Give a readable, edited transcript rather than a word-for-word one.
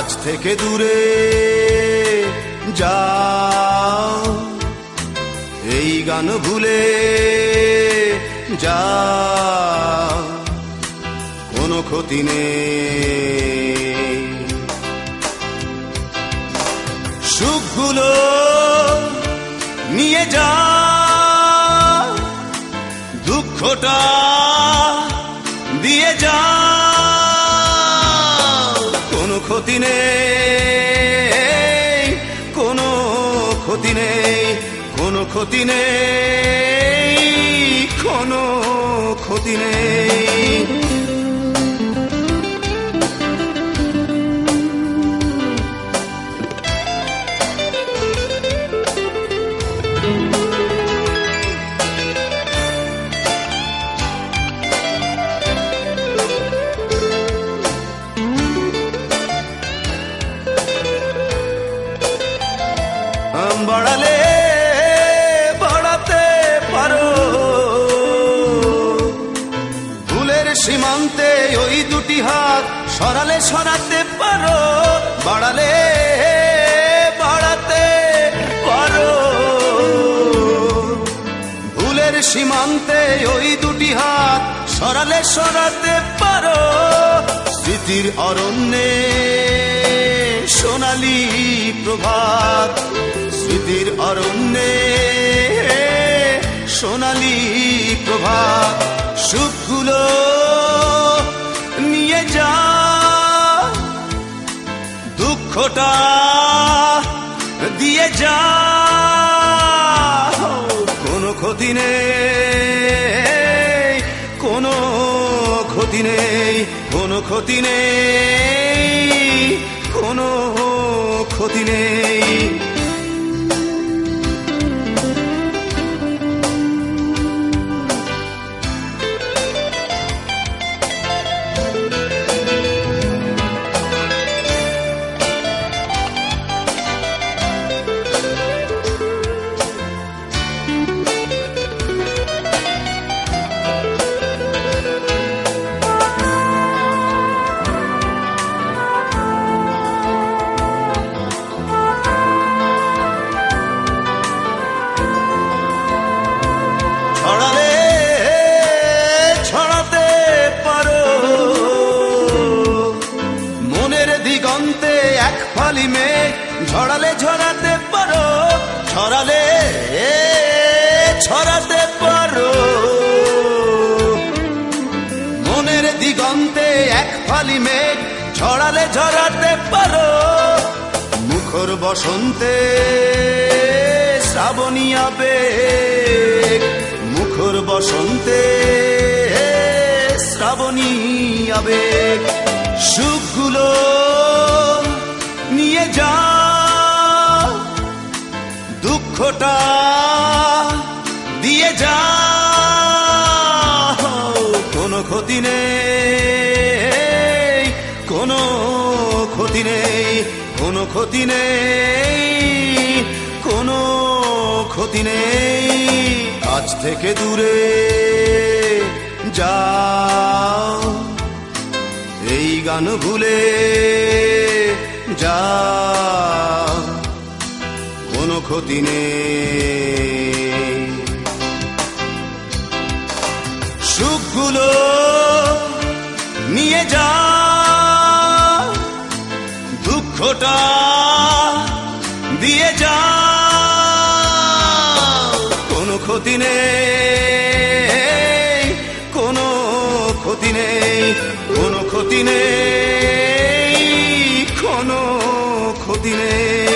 কাছ থেকে দূরে যাও, এই গান ভুলে যাও, কোনো ক্ষতি নেই। সুখগুলো নিয়ে যাও, দুঃখটা দিয়ে যাও, কোনো ক্ষতি নেই, কোনো ক্ষতি নেই, কোনো ক্ষতি নেই, কোনো ক্ষতি নেই। বাড়ালে বাড়াতে পারো, ভুলের সীমান্তে ওই দুটি হাত সরালে সরাতে পারো। বাড়ালে বাড়াতে পারো, ভুলের সীমান্তে ওই দুটি হাত সরালে সরাতে পারো। স্মৃতির অরণ্যে সোনালী প্রভাত, স্মৃতির অরণ্যে সোনালী প্রভাত। সুখগুলো নিয়ে যা, দুঃখটা দিয়ে যা, কোনো ক্ষতি নেই, কোনো ক্ষতি নেই, কোনো ক্ষতি নেই, কোনো ক্ষতি নেই। ছড়ালে ছড়াতে পারো, মনের দিগন্তে এক ফালি মেঘ ঝরালে ঝরাতে পারো। ছড়ালে ছড়াতে পারো, মনের দিগন্তে এক ফালি মেঘ ঝরালে ঝরাতে পারো। মুখর বসন্তে শ্রাবণী আবেগ, মুখর বসন্তে শ্রাবণী আবেগ। সুখগুলো নিয়ে যা, দুঃখটা দিয়ে যা, কোনো ক্ষতি নেই, কোনো ক্ষতি নেই, কোনো ক্ষতি নেই, কোনো ক্ষতি নেই। কাছ থেকে দূরে যাও, এই গান ভুলে যাও, কোনো ক্ষতি নেই। সুখগুলো নিয়ে যাও, দুঃখটা দিয়ে যাও, কোনো ক্ষতি নেই, কোনো ক্ষতি নেই, কোনো ক্ষতি নেই, কোনো ক্ষতি নেই।